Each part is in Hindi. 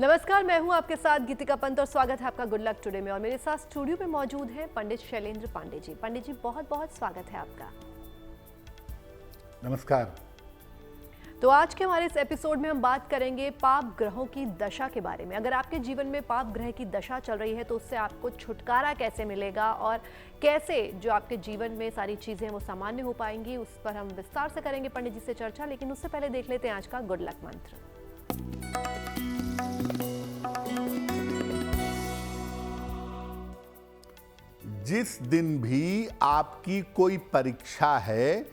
नमस्कार, मैं हूं आपके साथ गीतिका पंत और स्वागत है आपका गुड लक टुडे में। और मेरे साथ स्टूडियो में मौजूद हैं पंडित शैलेंद्र पांडे जी। पंडित जी, बहुत बहुत स्वागत है आपका। नमस्कार। तो आज के हमारे इस एपिसोड में हम बात करेंगे पाप ग्रहों की दशा के बारे में। अगर आपके जीवन में पाप ग्रह की दशा चल रही है तो उससे आपको छुटकारा कैसे मिलेगा और कैसे जो आपके जीवन में सारी चीजें वो सामान्य हो पाएंगी, उस पर हम विस्तार से करेंगे पंडित जी से चर्चा। लेकिन उससे पहले देख लेते हैं आज का गुड लक मंत्र। जिस दिन भी आपकी कोई परीक्षा है,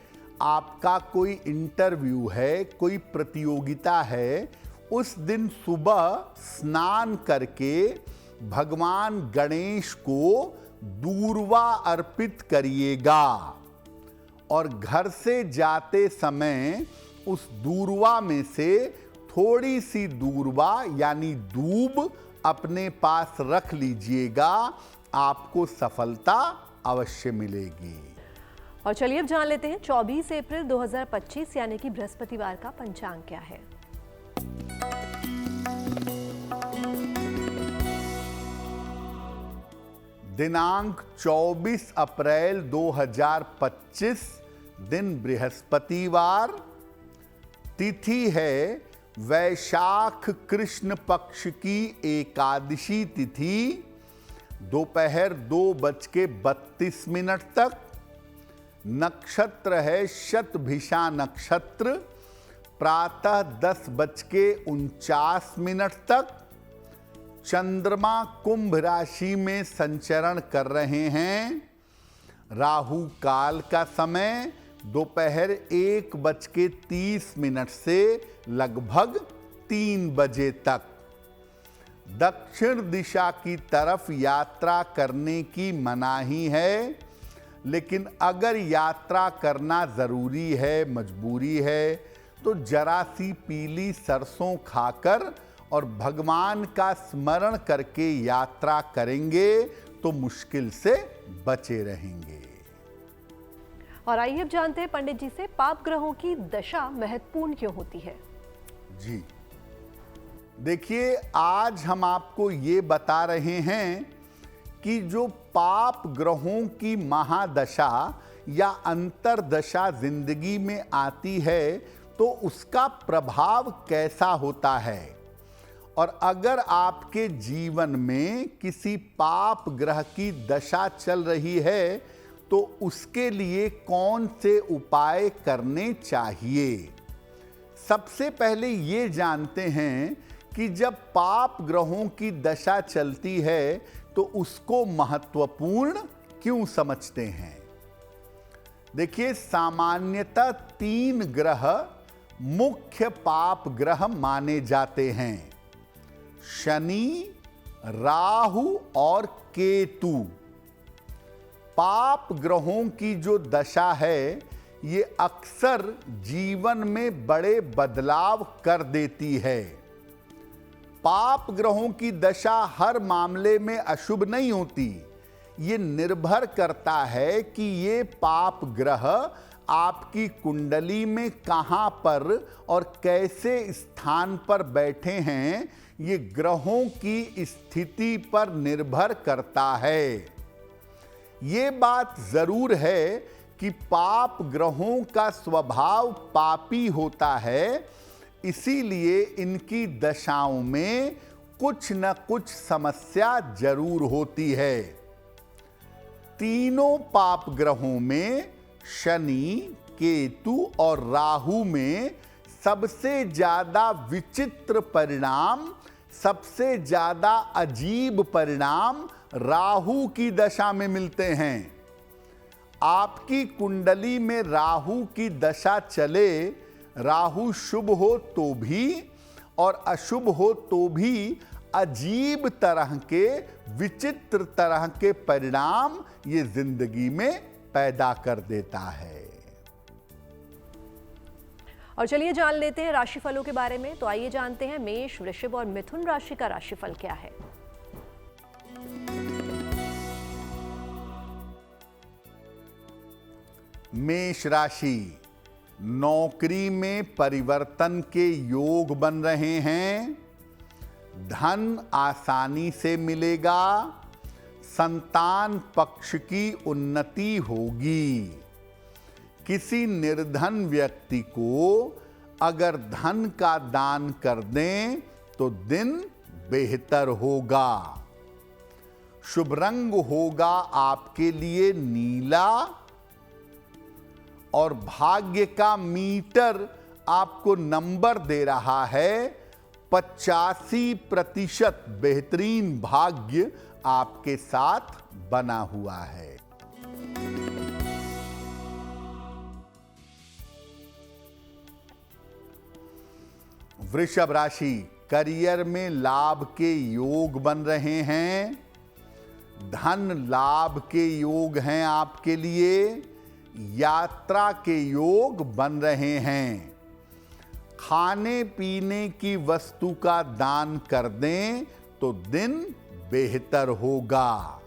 आपका कोई इंटरव्यू है, कोई प्रतियोगिता है, उस दिन सुबह स्नान करके भगवान गणेश को दूर्वा अर्पित करिएगा और घर से जाते समय उस दूर्वा में से थोड़ी सी दूर्वा यानी दूब अपने पास रख लीजिएगा। आपको सफलता अवश्य मिलेगी। और चलिए अब जान लेते हैं 24 अप्रैल 2025 यानी कि बृहस्पतिवार का पंचांग क्या है। दिनांक 24 अप्रैल 2025 दिन बृहस्पतिवार। तिथि है वैशाख कृष्ण पक्ष की एकादशी तिथि, दोपहर 2:32 तक। नक्षत्र है शतभिषा नक्षत्र, प्रातः 10:49 तक। चंद्रमा कुंभ राशि में संचरण कर रहे हैं। राहु काल का समय दोपहर 1:30 से लगभग 3 बजे तक। दक्षिण दिशा की तरफ यात्रा करने की मनाही है, लेकिन अगर यात्रा करना जरूरी है, मजबूरी है, तो जरा सी पीली सरसों खाकर और भगवान का स्मरण करके यात्रा करेंगे तो मुश्किल से बचे रहेंगे। और आइए अब जानते हैं पंडित जी से पाप ग्रहों की दशा महत्वपूर्ण क्यों होती है। जी देखिए, आज हम आपको ये बता रहे हैं कि जो पाप ग्रहों की महादशा या अंतरदशा जिंदगी में आती है तो उसका प्रभाव कैसा होता है, और अगर आपके जीवन में किसी पाप ग्रह की दशा चल रही है तो उसके लिए कौन से उपाय करने चाहिए। सबसे पहले ये जानते हैं कि जब पाप ग्रहों की दशा चलती है तो उसको महत्वपूर्ण क्यों समझते हैं। देखिए, सामान्यतः 3 ग्रह मुख्य पाप ग्रह माने जाते हैं: शनि, राहु और केतु। पाप ग्रहों की जो दशा है ये अक्सर जीवन में बड़े बदलाव कर देती है। पाप ग्रहों की दशा हर मामले में अशुभ नहीं होती। ये निर्भर करता है कि ये पाप ग्रह आपकी कुंडली में कहां पर और कैसे स्थान पर बैठे हैं, ये ग्रहों की स्थिति पर निर्भर करता है। ये बात जरूर है कि पाप ग्रहों का स्वभाव पापी होता है, इसीलिए इनकी दशाओं में कुछ न कुछ समस्या जरूर होती है। तीनों पाप ग्रहों में शनि, केतु और राहु में सबसे ज्यादा विचित्र परिणाम, सबसे ज्यादा अजीब परिणाम राहु की दशा में मिलते हैं। आपकी कुंडली में राहु की दशा चले, राहु शुभ हो तो भी और अशुभ हो तो भी अजीब तरह के, विचित्र तरह के परिणाम ये जिंदगी में पैदा कर देता है। और चलिए जान लेते हैं राशिफलों के बारे में। तो आइए जानते हैं मेष, वृषभ और मिथुन राशि का राशिफल क्या है। मेष राशि, नौकरी में परिवर्तन के योग बन रहे हैं। धन आसानी से मिलेगा, संतान पक्ष की उन्नति होगी। किसी निर्धन व्यक्ति को अगर धन का दान कर दें तो दिन बेहतर होगा। शुभ रंग होगा आपके लिए नीला और भाग्य का मीटर आपको नंबर दे रहा है 85% बेहतरीन भाग्य आपके साथ बना हुआ है। वृषभ राशि, करियर में लाभ के योग बन रहे हैं, धन लाभ के योग हैं आपके लिए, यात्रा के योग बन रहे हैं। खाने पीने की वस्तु का दान कर दें तो दिन बेहतर होगा।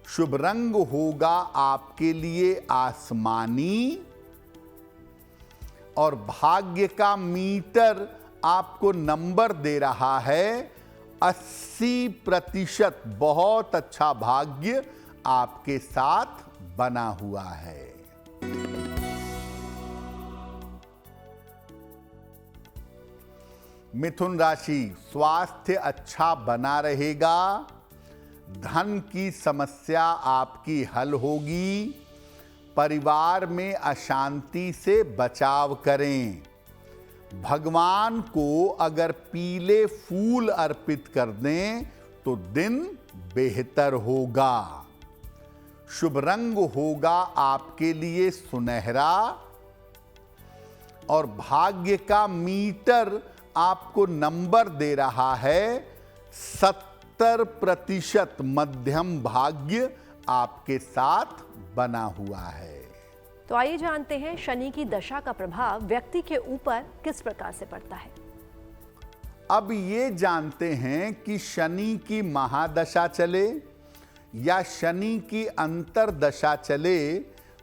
शुभ रंग होगा आपके लिए आसमानी और भाग्य का मीटर आपको नंबर दे रहा है 80%। बहुत अच्छा भाग्य आपके साथ बना हुआ है। मिथुन राशि, स्वास्थ्य अच्छा बना रहेगा, धन की समस्या आपकी हल होगी, परिवार में अशांति से बचाव करें। भगवान को अगर पीले फूल अर्पित कर दें तो दिन बेहतर होगा। शुभ रंग होगा आपके लिए सुनहरा और भाग्य का मीटर आपको नंबर दे रहा है 70%। मध्यम भाग्य आपके साथ बना हुआ है। तो आइए जानते हैं शनि की दशा का प्रभाव व्यक्ति के ऊपर किस प्रकार से पड़ता है। अब ये जानते हैं कि शनि की महादशा चले या शनि की अंतरदशा चले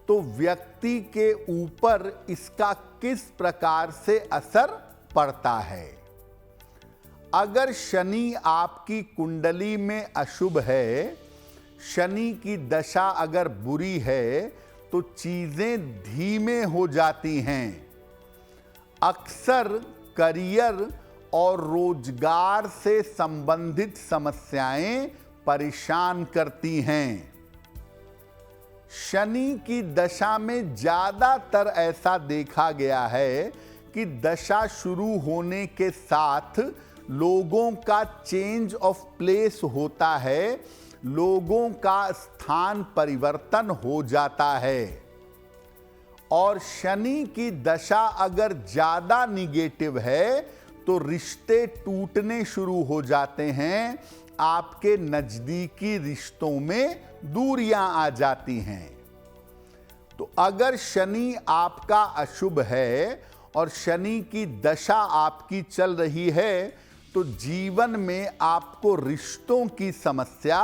तो व्यक्ति के ऊपर इसका किस प्रकार से असर पड़ता है। अगर शनि आपकी कुंडली में अशुभ है, शनि की दशा अगर बुरी है तो चीजें धीमे हो जाती हैं। अक्सर करियर और रोजगार से संबंधित समस्याएं परेशान करती हैं। शनि की दशा में ज्यादातर ऐसा देखा गया है कि दशा शुरू होने के साथ लोगों का चेंज ऑफ प्लेस होता है, लोगों का स्थान परिवर्तन हो जाता है। और शनि की दशा अगर ज्यादा निगेटिव है तो रिश्ते टूटने शुरू हो जाते हैं, आपके नजदीकी रिश्तों में दूरियां आ जाती हैं। तो अगर शनि आपका अशुभ है और शनि की दशा आपकी चल रही है तो जीवन में आपको रिश्तों की समस्या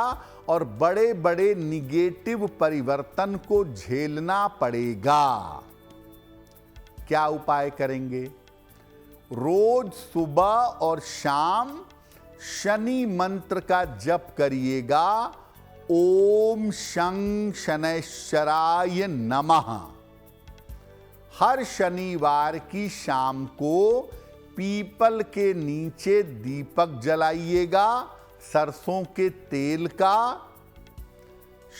और बड़े बड़े निगेटिव परिवर्तन को झेलना पड़ेगा। क्या उपाय करेंगे? रोज सुबह और शाम शनि मंत्र का जप करिएगा। ओम शं शनैश्चराय नमः। हर शनिवार की शाम को पीपल के नीचे दीपक जलाइएगा सरसों के तेल का।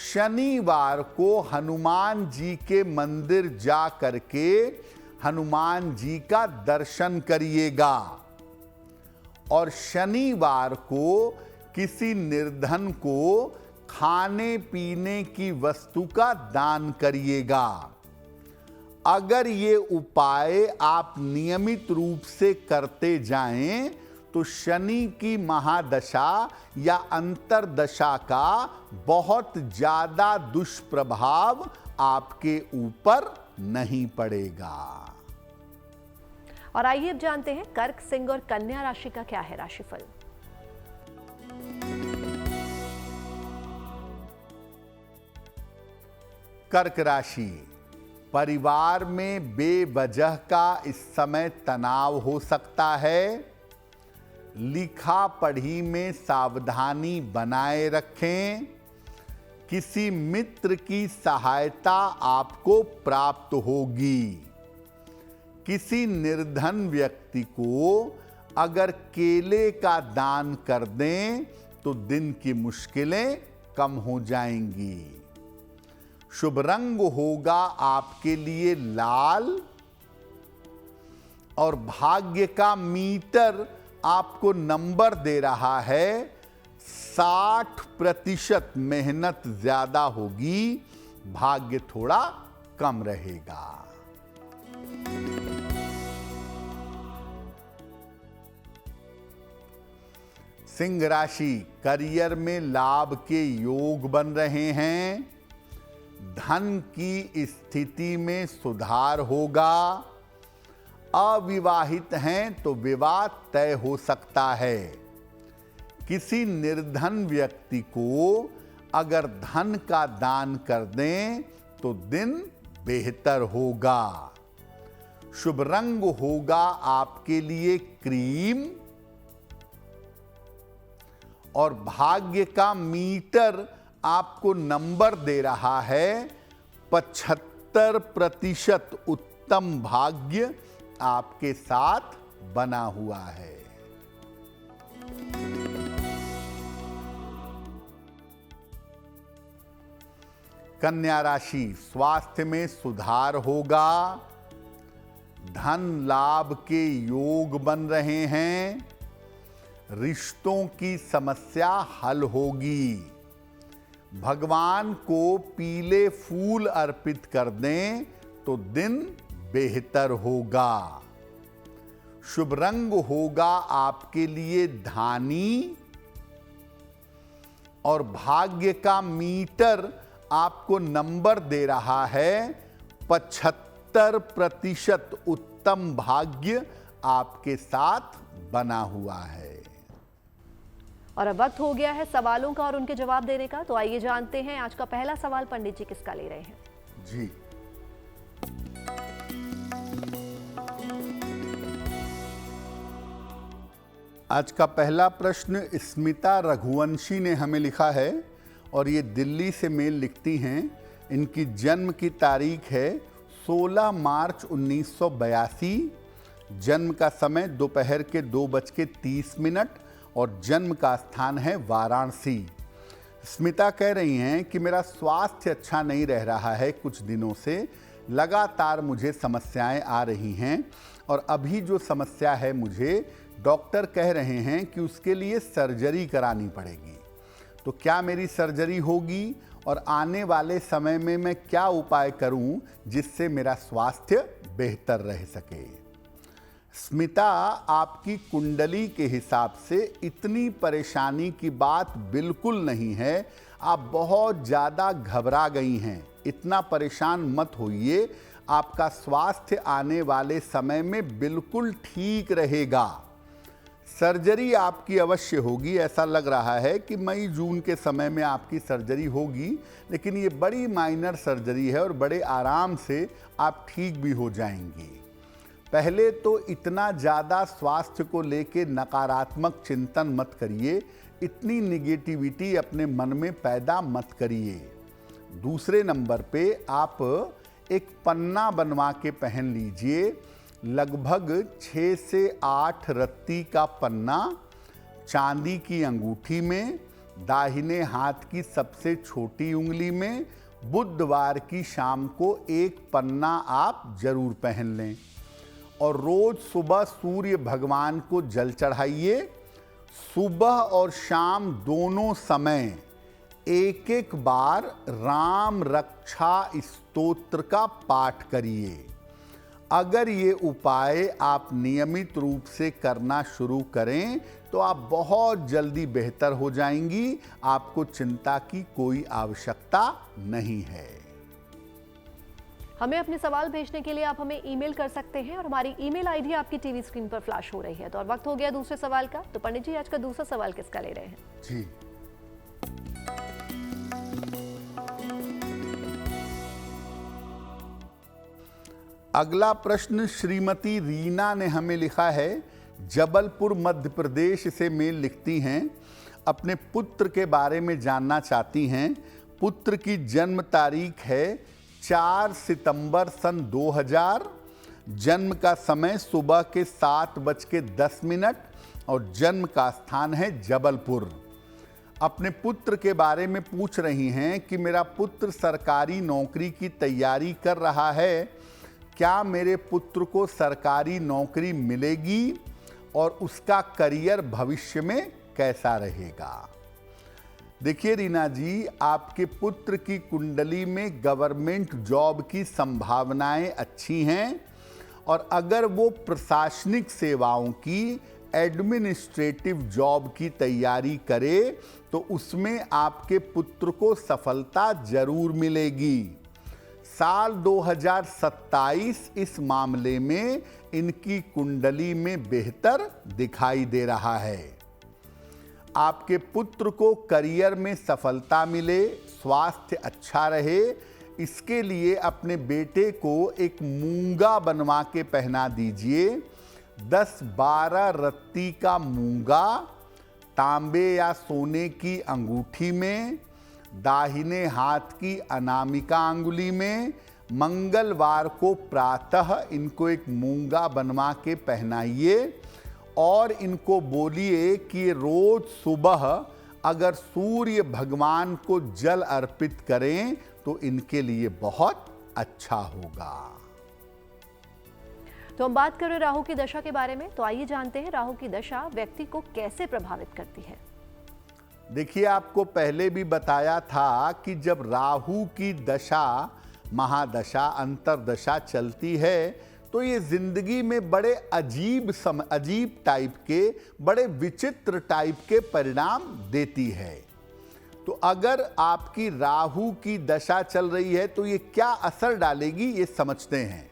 शनिवार को हनुमान जी के मंदिर जा करके हनुमान जी का दर्शन करिएगा और शनिवार को किसी निर्धन को खाने पीने की वस्तु का दान करिएगा। अगर ये उपाय आप नियमित रूप से करते जाएं तो शनि की महादशा या अंतरदशा का बहुत ज्यादा दुष्प्रभाव आपके ऊपर नहीं पड़ेगा। और आइए अब जानते हैं कर्क, सिंह और कन्या राशि का क्या है राशिफल। कर्क राशि, परिवार में बेवजह का इस समय तनाव हो सकता है। लिखा पढ़ी में सावधानी बनाए रखें। किसी मित्र की सहायता आपको प्राप्त होगी। किसी निर्धन व्यक्ति को अगर केले का दान कर दें तो दिन की मुश्किलें कम हो जाएंगी। शुभ रंग होगा आपके लिए लाल और भाग्य का मीटर आपको नंबर दे रहा है 60% मेहनत ज्यादा होगी, भाग्य थोड़ा कम रहेगा। सिंह राशि, करियर में लाभ के योग बन रहे हैं। धन की स्थिति में सुधार होगा। अविवाहित हैं तो विवाह तय हो सकता है। किसी निर्धन व्यक्ति को अगर धन का दान कर दें तो दिन बेहतर होगा। शुभ रंग होगा आपके लिए क्रीम और भाग्य का मीटर आपको नंबर दे रहा है 75% उत्तम भाग्य आपके साथ बना हुआ है। कन्या राशि, स्वास्थ्य में सुधार होगा। धन लाभ के योग बन रहे हैं। रिश्तों की समस्या हल होगी। भगवान को पीले फूल अर्पित कर दें तो दिन बेहतर होगा। शुभ रंग होगा आपके लिए धानी और भाग्य का मीटर आपको नंबर दे रहा है 75% उत्तम भाग्य आपके साथ बना हुआ है। और अब वक्त हो गया है सवालों का और उनके जवाब देने का, तो आइए जानते हैं आज का पहला सवाल पंडित जी किसका ले रहे हैं। जी, आज का पहला प्रश्न स्मिता रघुवंशी ने हमें लिखा है और ये दिल्ली से मेल लिखती हैं। इनकी जन्म की तारीख है 16 मार्च 1982। जन्म का समय दोपहर के 2:30 और जन्म का स्थान है वाराणसी। स्मिता कह रही हैं कि मेरा स्वास्थ्य अच्छा नहीं रह रहा है, कुछ दिनों से लगातार मुझे समस्याएं आ रही हैं और अभी जो समस्या है मुझे डॉक्टर कह रहे हैं कि उसके लिए सर्जरी करानी पड़ेगी। तो क्या मेरी सर्जरी होगी और आने वाले समय में मैं क्या उपाय करूं जिससे मेरा स्वास्थ्य बेहतर रह सके। स्मिता, आपकी कुंडली के हिसाब से इतनी परेशानी की बात बिल्कुल नहीं है। आप बहुत ज़्यादा घबरा गई हैं। इतना परेशान मत होइए। आपका स्वास्थ्य आने वाले समय में बिल्कुल ठीक रहेगा। सर्जरी आपकी अवश्य होगी। ऐसा लग रहा है कि मई जून के समय में आपकी सर्जरी होगी, लेकिन ये बड़ी माइनर सर्जरी है और बड़े आराम से आप ठीक भी हो जाएंगी। पहले तो इतना ज़्यादा स्वास्थ्य को लेके नकारात्मक चिंतन मत करिए। इतनी निगेटिविटी अपने मन में पैदा मत करिए। दूसरे नंबर पे आप एक पन्ना बनवा के पहन लीजिए। लगभग 6 से 8 रत्ती का पन्ना चांदी की अंगूठी में, दाहिने हाथ की सबसे छोटी उंगली में। बुधवार की शाम को एक पन्ना आप जरूर पहन लें और रोज सुबह सूर्य भगवान को जल चढ़ाइए। सुबह और शाम दोनों समय एक एक बार राम रक्षा स्तोत्र का पाठ करिए। अगर ये उपाय आप नियमित रूप से करना शुरू करें तो आप बहुत जल्दी बेहतर हो जाएंगी। आपको चिंता की कोई आवश्यकता नहीं है। हमें अपने सवाल भेजने के लिए आप हमें ईमेल कर सकते हैं और हमारी ईमेल आईडी आपकी टीवी स्क्रीन पर फ्लैश हो रही है। तो और वक्त हो गया दूसरे सवाल का। तो पंडित जी, आज का दूसरा सवाल किसका ले रहे हैं? जी, अगला प्रश्न श्रीमती रीना ने हमें लिखा है जबलपुर मध्य प्रदेश से मेल लिखती हैं। अपने पुत्र के बारे में जानना चाहती हैं। पुत्र की जन्म तारीख है 4 सितंबर सन 2000। जन्म का समय सुबह के 7:10 और जन्म का स्थान है जबलपुर। अपने पुत्र के बारे में पूछ रही हैं कि मेरा पुत्र सरकारी नौकरी की तैयारी कर रहा है, क्या मेरे पुत्र को सरकारी नौकरी मिलेगी और उसका करियर भविष्य में कैसा रहेगा। देखिए रीना जी, आपके पुत्र की कुंडली में गवर्नमेंट जॉब की संभावनाएं अच्छी हैं और अगर वो प्रशासनिक सेवाओं की एडमिनिस्ट्रेटिव जॉब की तैयारी करे तो उसमें आपके पुत्र को सफलता जरूर मिलेगी। साल 2027 इस मामले में इनकी कुंडली में बेहतर दिखाई दे रहा है। आपके पुत्र को करियर में सफलता मिले, स्वास्थ्य अच्छा रहे, इसके लिए अपने बेटे को एक मूंगा बनवा के पहना दीजिए। 10-12 रत्ती का मूंगा तांबे या सोने की अंगूठी में, दाहिने हाथ की अनामिका अंगुली में, मंगलवार को प्रातः इनको एक मूंगा बनवा के पहनाइए और इनको बोलिए कि रोज सुबह अगर सूर्य भगवान को जल अर्पित करें तो इनके लिए बहुत अच्छा होगा। तो हम बात कर रहे हैं राहु की दशा के बारे में, तो आइए जानते हैं राहु की दशा व्यक्ति को कैसे प्रभावित करती है। देखिए, आपको पहले भी बताया था कि जब राहु की दशा, महादशा, अंतरदशा चलती है तो ये जिंदगी में बड़े अजीब टाइप के, बड़े विचित्र टाइप के परिणाम देती है। तो अगर आपकी राहु की दशा चल रही है तो ये क्या असर डालेगी, ये समझते हैं।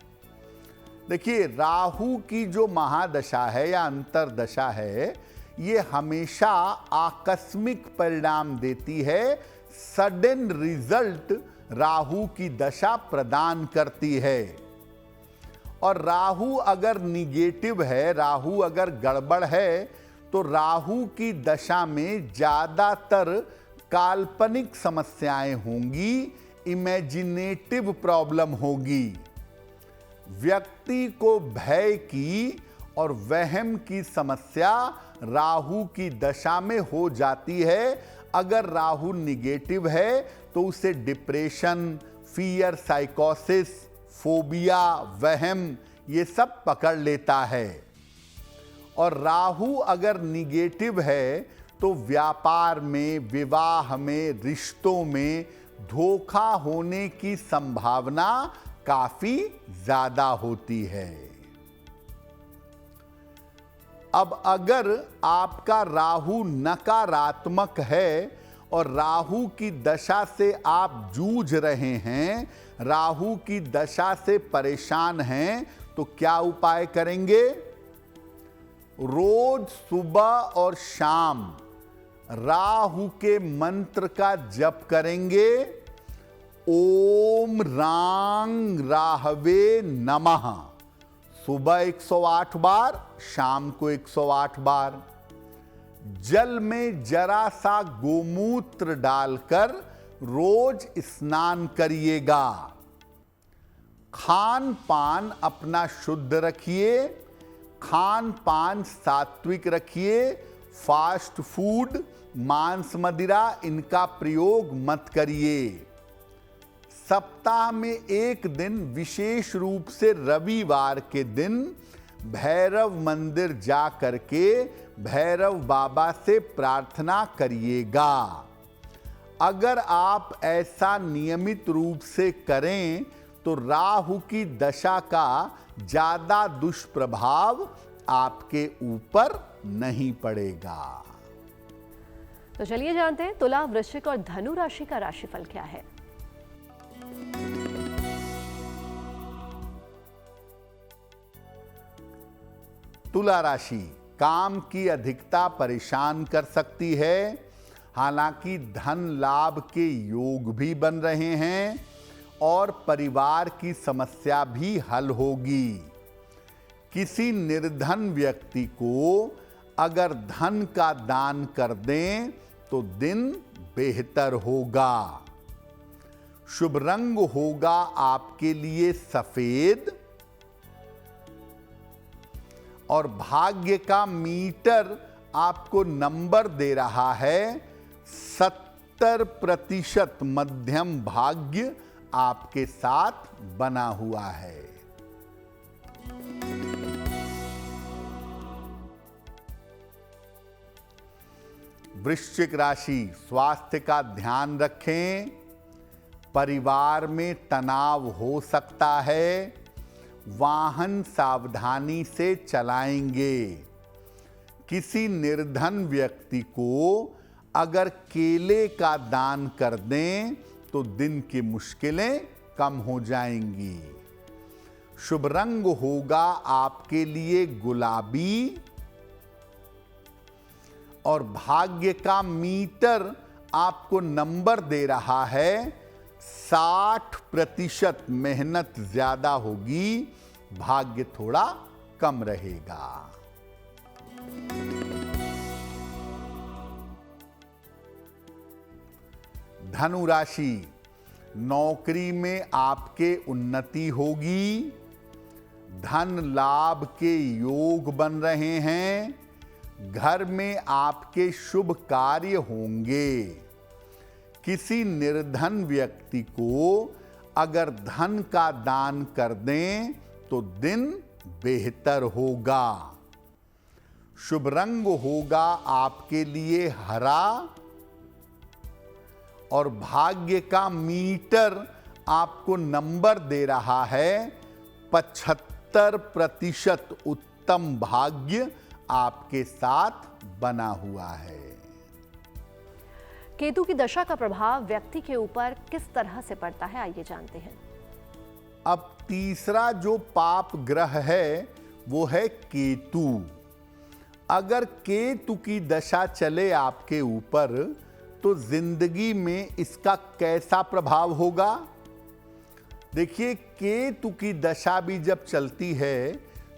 देखिए, राहु की जो महादशा है या अंतरदशा है, ये हमेशा आकस्मिक परिणाम देती है। सडन रिजल्ट राहु की दशा प्रदान करती है। और राहु अगर निगेटिव है, राहु अगर गड़बड़ है, तो राहु की दशा में ज्यादातर काल्पनिक समस्याएं होंगी, इमेजिनेटिव प्रॉब्लम होगी। व्यक्ति को भय की और वहम की समस्या राहु की दशा में हो जाती है। अगर राहु निगेटिव है तो उसे डिप्रेशन, फियर, साइकोसिस, फोबिया, वहम, ये सब पकड़ लेता है। और राहु अगर निगेटिव है तो व्यापार में, विवाह में, रिश्तों में धोखा होने की संभावना काफी ज्यादा होती है। अब अगर आपका राहु नकारात्मक है और राहु की दशा से आप जूझ रहे हैं, राहु की दशा से परेशान हैं, तो क्या उपाय करेंगे? रोज सुबह और शाम राहु के मंत्र का जप करेंगे। ओम रांग राहवे नमः। सुबह 108 बार, शाम को 108 बार। जल में जरा सा गोमूत्र डालकर रोज स्नान करिएगा। खान पान अपना शुद्ध रखिए, खान पान सात्विक रखिए। फास्ट फूड, मांस, मदिरा, इनका प्रयोग मत करिए। सप्ताह में एक दिन, विशेष रूप से रविवार के दिन, भैरव मंदिर जा करके भैरव बाबा से प्रार्थना करिएगा। अगर आप ऐसा नियमित रूप से करें तो राहु की दशा का ज्यादा दुष्प्रभाव आपके ऊपर नहीं पड़ेगा। तो चलिए जानते हैं तुला, वृश्चिक और धनु राशि का राशिफल क्या है। तुला राशि, काम की अधिकता परेशान कर सकती है। हालांकि धन लाभ के योग भी बन रहे हैं और परिवार की समस्या भी हल होगी। किसी निर्धन व्यक्ति को अगर धन का दान कर दें तो दिन बेहतर होगा। शुभ रंग होगा आपके लिए सफेद और भाग्य का मीटर आपको नंबर दे रहा है 70% मध्यम भाग्य आपके साथ बना हुआ है। वृश्चिक राशि, स्वास्थ्य का ध्यान रखें। परिवार में तनाव हो सकता है। वाहन सावधानी से चलाएंगे। किसी निर्धन व्यक्ति को अगर केले का दान कर दें तो दिन की मुश्किलें कम हो जाएंगी। शुभ रंग होगा आपके लिए गुलाबी और भाग्य का मीटर आपको नंबर दे रहा है 60%। मेहनत ज्यादा होगी, भाग्य थोड़ा कम रहेगा। धनु राशि, नौकरी में आपके उन्नति होगी। धन लाभ के योग बन रहे हैं। घर में आपके शुभ कार्य होंगे। किसी निर्धन व्यक्ति को अगर धन का दान कर दें तो दिन बेहतर होगा। शुभ रंग होगा आपके लिए हरा और भाग्य का मीटर आपको नंबर दे रहा है 75%। उत्तम भाग्य आपके साथ बना हुआ है। केतु की दशा का प्रभाव व्यक्ति के ऊपर किस तरह से पड़ता है, आइए जानते हैं। अब तीसरा जो पाप ग्रह है वो है केतु। अगर केतु की दशा चले आपके ऊपर तो जिंदगी में इसका कैसा प्रभाव होगा। देखिए, केतु की दशा भी जब चलती है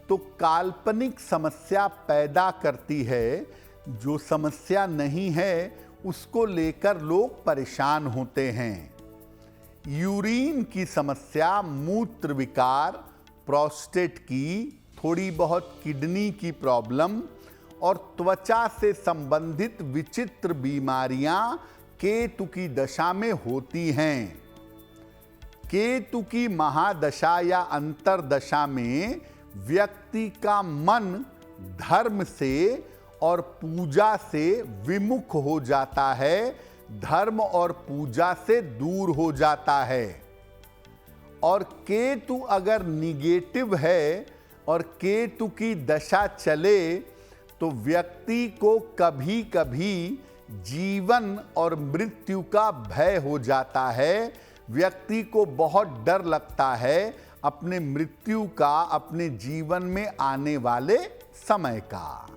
तो काल्पनिक समस्या पैदा करती है। जो समस्या नहीं है उसको लेकर लोग परेशान होते हैं। यूरिन की समस्या, मूत्र विकार, प्रोस्टेट की, थोड़ी बहुत किडनी की प्रॉब्लम और त्वचा से संबंधित विचित्र बीमारियां केतु की दशा में होती हैं। केतु की महादशा या अंतरदशा में व्यक्ति का मन धर्म से और पूजा से विमुख हो जाता है, धर्म और पूजा से दूर हो जाता है। और केतु अगर निगेटिव है और केतु की दशा चले तो व्यक्ति को कभी कभी जीवन और मृत्यु का भय हो जाता है। व्यक्ति को बहुत डर लगता है अपने मृत्यु का, अपने जीवन में आने वाले समय का।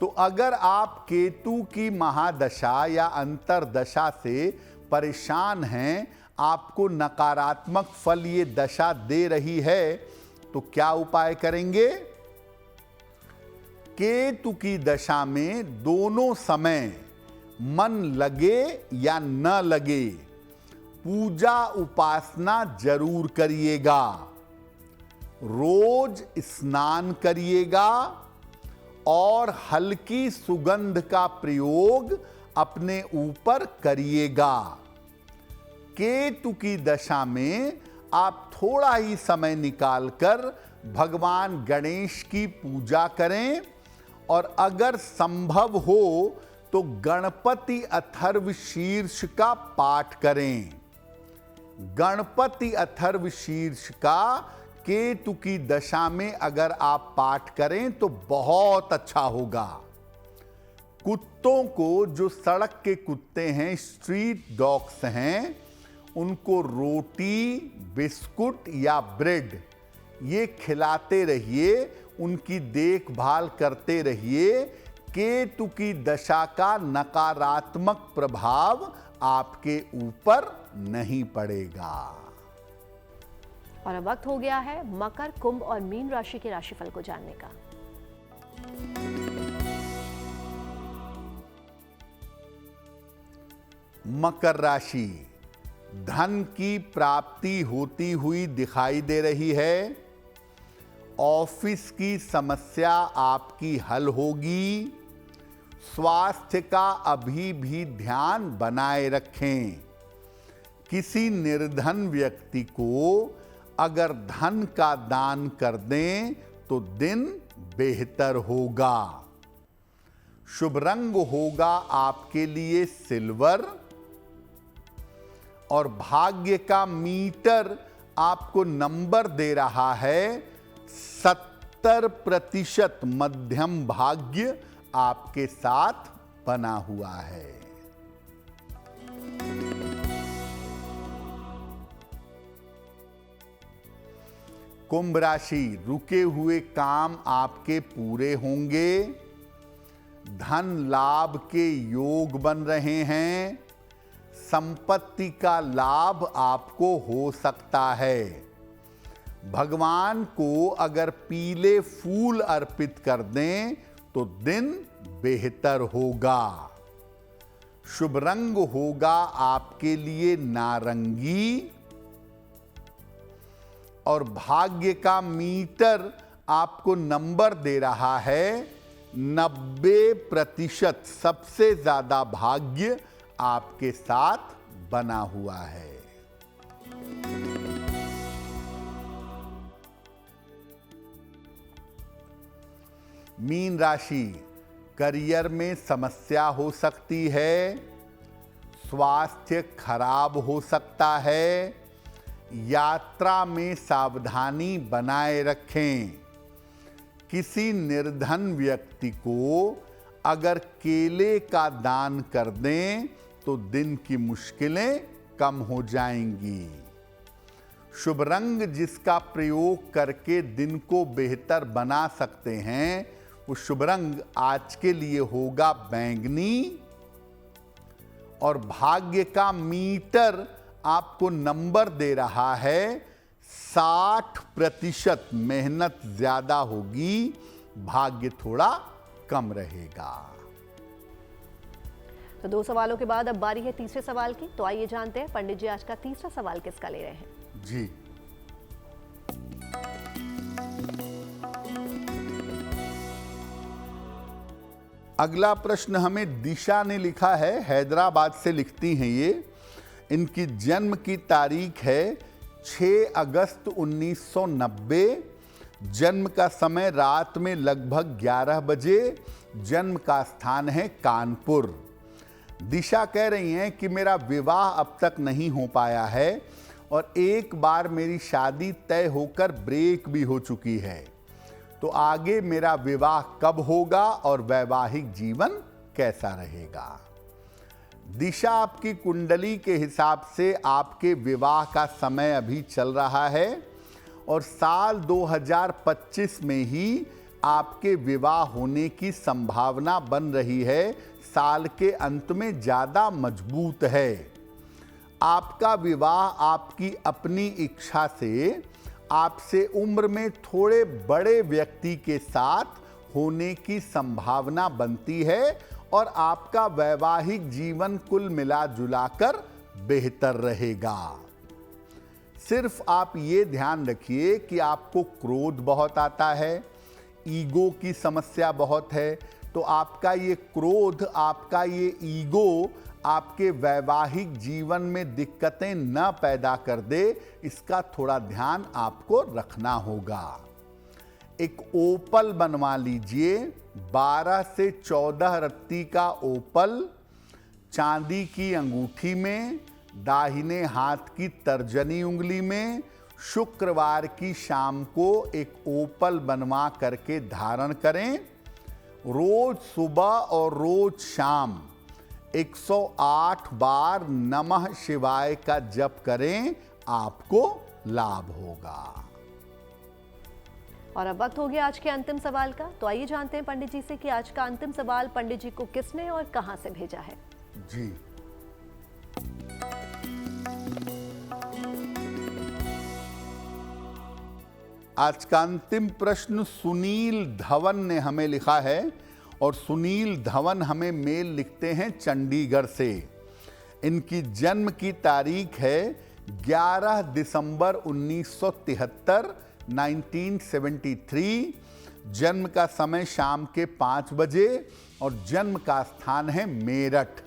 तो अगर आप केतु की महादशा या अंतरदशा से परेशान हैं, आपको नकारात्मक फल ये दशा दे रही है, तो क्या उपाय करेंगे। केतु की दशा में दोनों समय मन लगे या न लगे, पूजा उपासना जरूर करिएगा। रोज स्नान करिएगा और हल्की सुगंध का प्रयोग अपने ऊपर करिएगा। केतु की दशा में आप थोड़ा ही समय निकालकर भगवान गणेश की पूजा करें और अगर संभव हो तो गणपति अथर्व शीर्ष का पाठ करें। गणपति अथर्व शीर्ष का केतु की दशा में अगर आप पाठ करें तो बहुत अच्छा होगा। कुत्तों को, जो सड़क के कुत्ते हैं, स्ट्रीट डॉग्स हैं, उनको रोटी, बिस्कुट या ब्रेड ये खिलाते रहिए, उनकी देखभाल करते रहिए। केतु की दशा का नकारात्मक प्रभाव आपके ऊपर नहीं पड़ेगा। और अब वक्त हो गया है मकर, कुंभ और मीन राशि के राशिफल को जानने का। मकर राशि, धन की प्राप्ति होती हुई दिखाई दे रही है। ऑफिस की समस्या आपकी हल होगी। स्वास्थ्य का अभी भी ध्यान बनाए रखें। किसी निर्धन व्यक्ति को अगर धन का दान कर दें तो दिन बेहतर होगा। शुभ रंग होगा आपके लिए सिल्वर और भाग्य का मीटर आपको नंबर दे रहा है 70% मध्यम भाग्य आपके साथ बना हुआ है। कुंभ राशि, रुके हुए काम आपके पूरे होंगे। धन लाभ के योग बन रहे हैं। संपत्ति का लाभ आपको हो सकता है। भगवान को अगर पीले फूल अर्पित कर दें तो दिन बेहतर होगा। शुभ रंग होगा आपके लिए नारंगी और भाग्य का मीटर आपको नंबर दे रहा है 90%। सबसे ज्यादा भाग्य आपके साथ बना हुआ है। मीन राशि, करियर में समस्या हो सकती है। स्वास्थ्य खराब हो सकता है। यात्रा में सावधानी बनाए रखें। किसी निर्धन व्यक्ति को अगर केले का दान कर दें तो दिन की मुश्किलें कम हो जाएंगी। शुभ रंग जिसका प्रयोग करके दिन को बेहतर बना सकते हैं वो शुभ रंग आज के लिए होगा बैंगनी और भाग्य का मीटर आपको नंबर दे रहा है 60%। मेहनत ज्यादा होगी, भाग्य थोड़ा कम रहेगा। तो 2 सवालों के बाद अब बारी है तीसरे सवाल की। तो आइए जानते हैं पंडित जी आज का तीसरा सवाल किसका ले रहे हैं। जी, अगला प्रश्न हमें दिशा ने लिखा है। हैदराबाद से लिखती हैं ये। इनकी जन्म की तारीख है 6 अगस्त 1990। जन्म का समय रात में लगभग 11 बजे। जन्म का स्थान है कानपुर। दिशा कह रही हैं कि मेरा विवाह अब तक नहीं हो पाया है और एक बार मेरी शादी तय होकर ब्रेक भी हो चुकी है। तो आगे मेरा विवाह कब होगा और वैवाहिक जीवन कैसा रहेगा। दिशा, आपकी कुंडली के हिसाब से आपके विवाह का समय अभी चल रहा है और साल 2025 में ही आपके विवाह होने की संभावना बन रही है। साल के अंत में ज़्यादा मजबूत है। आपका विवाह आपकी अपनी इच्छा से आपसे उम्र में थोड़े बड़े व्यक्ति के साथ होने की संभावना बनती है और आपका वैवाहिक जीवन कुल मिला जुलाकर बेहतर रहेगा। सिर्फ आप ये ध्यान रखिए कि आपको क्रोध बहुत आता है, ईगो की समस्या बहुत है। तो आपका ये क्रोध, आपका ये ईगो आपके वैवाहिक जीवन में दिक्कतें न पैदा कर दे, इसका थोड़ा ध्यान आपको रखना होगा। एक ओपल बनवा लीजिए, 12 से 14 रत्ती का ओपल चांदी की अंगूठी में, दाहिने हाथ की तर्जनी उंगली में। शुक्रवार की शाम को एक ओपल बनवा करके धारण करें। रोज सुबह और रोज शाम 108 बार नमः शिवाय का जप करें, आपको लाभ होगा। और अब वक्त हो गया आज के अंतिम सवाल का। तो आइए जानते हैं पंडित जी से कि आज का अंतिम सवाल पंडित जी को किसने और कहां से भेजा है। जी, आज का अंतिम प्रश्न सुनील धवन ने हमें लिखा है और सुनील धवन हमें मेल लिखते हैं चंडीगढ़ से। इनकी जन्म की तारीख है 11 दिसंबर 1973, 1973। जन्म का समय शाम के 5 बजे और जन्म का स्थान है मेरठ।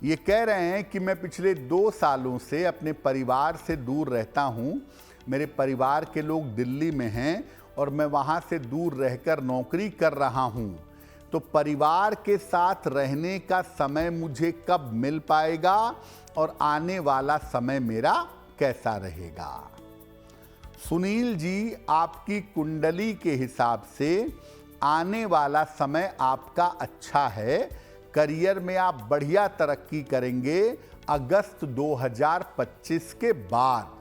ये कह रहे हैं कि मैं पिछले 2 सालों से अपने परिवार से दूर रहता हूँ। मेरे परिवार के लोग दिल्ली में हैं और मैं वहाँ से दूर रहकर नौकरी कर रहा हूँ। तो परिवार के साथ रहने का समय मुझे कब मिल पाएगा और आने वाला समय मेरा कैसा रहेगा? सुनील जी, आपकी कुंडली के हिसाब से आने वाला समय आपका अच्छा है। करियर में आप बढ़िया तरक्की करेंगे अगस्त 2025 के बाद।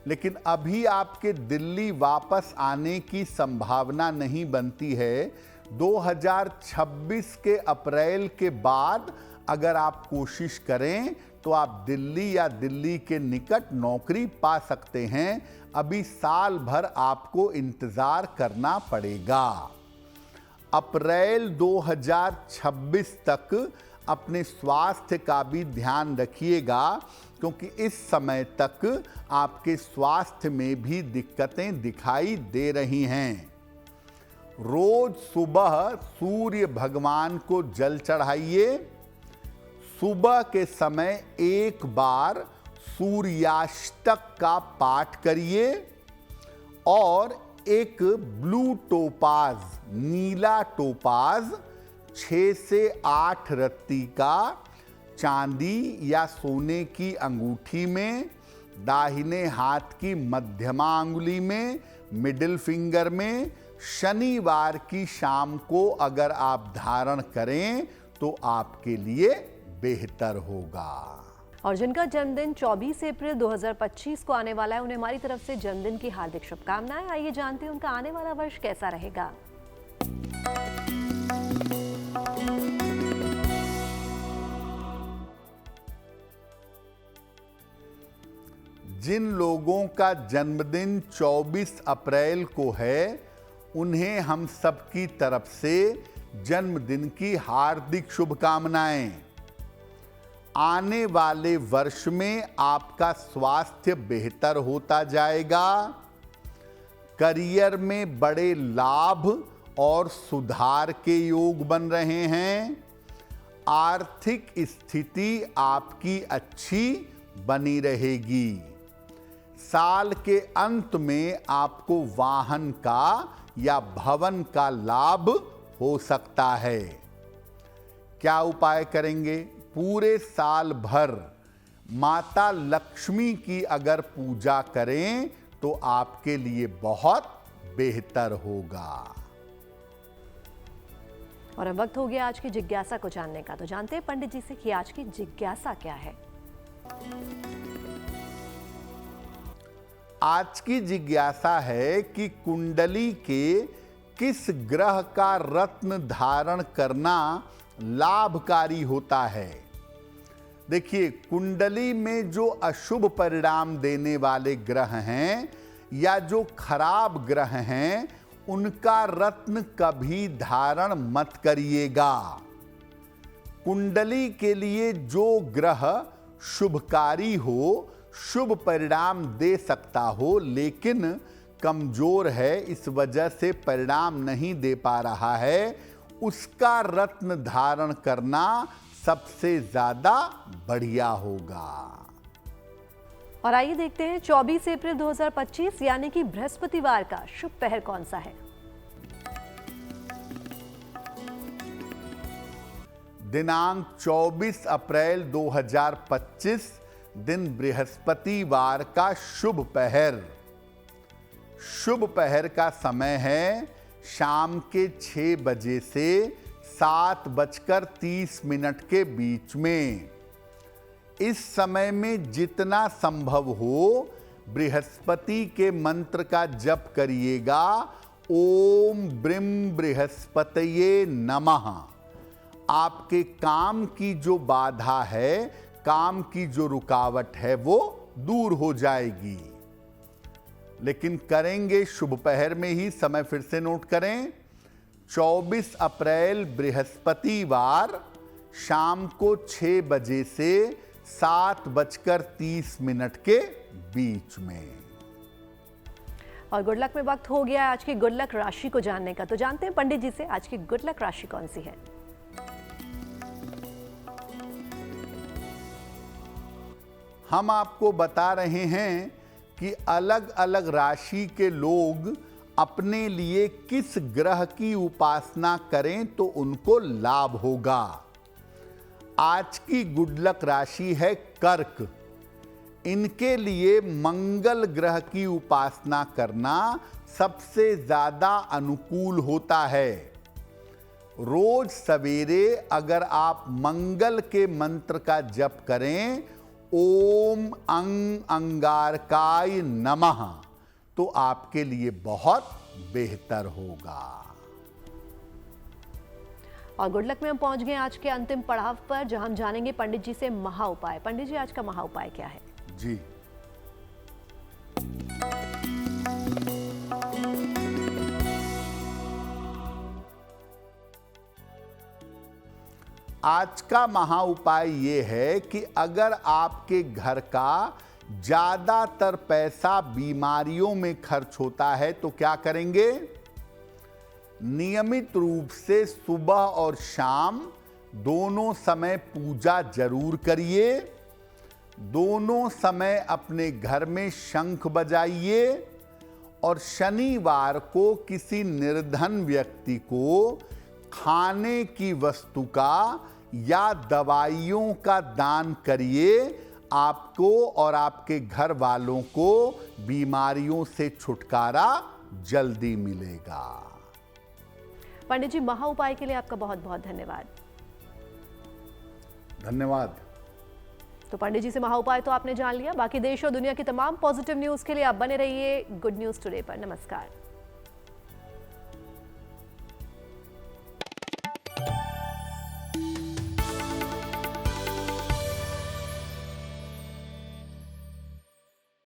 लेकिन अभी आपके दिल्ली वापस आने की संभावना नहीं बनती है। 2026 के अप्रैल के बाद अगर आप कोशिश करें तो आप दिल्ली या दिल्ली के निकट नौकरी पा सकते हैं। अभी साल भर आपको इंतजार करना पड़ेगा। अप्रैल 2026 तक अपने स्वास्थ्य का भी ध्यान रखिएगा, क्योंकि इस समय तक आपके स्वास्थ्य में भी दिक्कतें दिखाई दे रही हैं। रोज सुबह सूर्य भगवान को जल चढ़ाइए। सुबह के समय एक बार सूर्याष्टक का पाठ करिए और एक ब्लू टोपाज, नीला टोपाज 6 से 8 रत्ती का चांदी या सोने की अंगूठी में, दाहिने हाथ की मध्यमा अंगुली में, मिडिल फिंगर में, शनिवार की शाम को अगर आप धारण करें तो आपके लिए बेहतर होगा। और जिनका जन्मदिन 24 अप्रैल 2025 को आने वाला है, उन्हें हमारी तरफ से जन्मदिन की हार्दिक शुभकामनाएं। आइए जानते हैं उनका आने वाला वर्ष कैसा रहेगा। जिन लोगों का जन्मदिन 24 अप्रैल को है, उन्हें हम सबकी तरफ से जन्मदिन की हार्दिक शुभकामनाएं। आने वाले वर्ष में आपका स्वास्थ्य बेहतर होता जाएगा। करियर में बड़े लाभ और सुधार के योग बन रहे हैं। आर्थिक स्थिति आपकी अच्छी बनी रहेगी। साल के अंत में आपको वाहन का या भवन का लाभ हो सकता है। क्या उपाय करेंगे? पूरे साल भर माता लक्ष्मी की अगर पूजा करें तो आपके लिए बहुत बेहतर होगा। और अब वक्त हो गया आज की जिज्ञासा को जानने का। तो जानते हैं पंडित जी से कि आज की जिज्ञासा क्या है। आज की जिज्ञासा है कि कुंडली के किस ग्रह का रत्न धारण करना लाभकारी होता है। देखिए, कुंडली में जो अशुभ परिणाम देने वाले ग्रह हैं या जो खराब ग्रह हैं, उनका रत्न कभी धारण मत करिएगा। कुंडली के लिए जो ग्रह शुभकारी हो, शुभ परिणाम दे सकता हो, लेकिन कमजोर है, इस वजह से परिणाम नहीं दे पा रहा है, उसका रत्न धारण करना सबसे ज्यादा बढ़िया होगा। और आइए देखते हैं 24 अप्रैल 2025 यानी कि बृहस्पतिवार का शुभ पहर कौन सा है। दिनांक 24 अप्रैल 2025 दिन बृहस्पतिवार का शुभ पहर। शुभ पहर का समय है शाम के 6 बजे से 7:30 के बीच में। इस समय में जितना संभव हो बृहस्पति के मंत्र का जप करिएगा। ओम ब्रीम बृहस्पतये नमः। आपके काम की जो बाधा है, काम की जो रुकावट है, वो दूर हो जाएगी। लेकिन करेंगे शुभ पहर में ही। समय फिर से नोट करें, 24 अप्रैल बृहस्पतिवार शाम को 6 बजे से 7:30 के बीच में। और गुड लक में वक्त हो गया है आज की गुड लक राशि को जानने का, तो जानते हैं पंडित जी से आज की गुड लक राशि कौन सी है। हम आपको बता रहे हैं कि अलग अलग राशि के लोग अपने लिए किस ग्रह की उपासना करें तो उनको लाभ होगा। आज की गुड लक राशि है कर्क। इनके लिए मंगल ग्रह की उपासना करना सबसे ज्यादा अनुकूल होता है। रोज सवेरे अगर आप मंगल के मंत्र का जप करें, ओम अंग अंगारकाय नमः, तो आपके लिए बहुत बेहतर होगा। और गुड लक में हम पहुंच गए आज के अंतिम पड़ाव पर, जहां हम जानेंगे पंडित जी से महा उपाय। पंडित जी, आज का महा उपाय क्या है? जी, आज का महा उपाय ये है कि अगर आपके घर का ज्यादातर पैसा बीमारियों में खर्च होता है तो क्या करेंगे? नियमित रूप से सुबह और शाम दोनों समय पूजा जरूर करिए। दोनों समय अपने घर में शंख बजाइए और शनिवार को किसी निर्धन व्यक्ति को खाने की वस्तु का या दवाइयों का दान करिए। आपको और आपके घर वालों को बीमारियों से छुटकारा जल्दी मिलेगा। पंडित जी, महा उपाय के लिए आपका बहुत बहुत धन्यवाद। धन्यवाद। तो पंडित जी से महा उपाय तो आपने जान लिया। बाकी देश और दुनिया की तमाम पॉजिटिव न्यूज के लिए आप बने रहिए गुड न्यूज टुडे पर। नमस्कार।